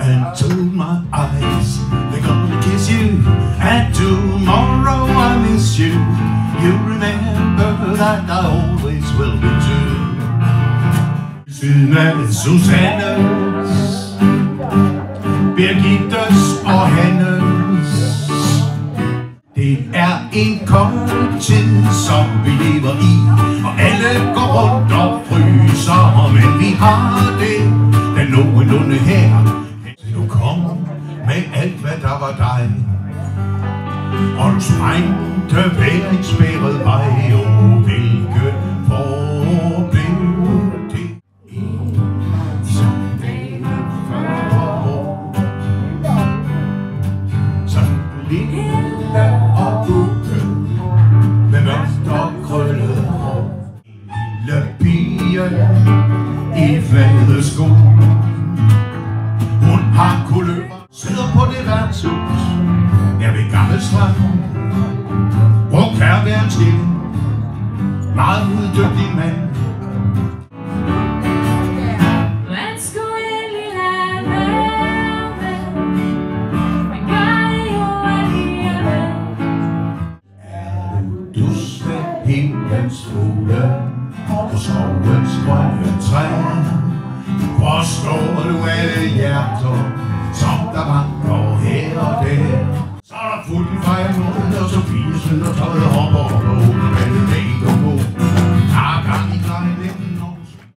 and told my eyes they're gonna kiss you, and tomorrow I miss you. You remember that I always will be true. Siden af Susannes, Birgittes og Hannes. Det er en kold tid, som vi lever i, og alle går rundt og fryser, men vi har det, der nogenlunde her. Du kom med alt, hvad der var dig, og du sprængte hver en spærret vej, og hvilke forblev det. Som dagen før år, som lille og uke, med mørkt og krøllet hår. Lille pige i flade sko, hun har kulører, sidder på det værtshus, jeg ved Gammel Strand. Brugt herværens stilling, meget uddygtig mand. Man skulle egentlig lade være med, man gør det jo alligevel. Er du dus med himlens fugle og skovens grønne træer? Forstår du alle hjerter, som der banker her og der? Så er der fuldt i fejl mod, og Sofie snyder tøjet hopper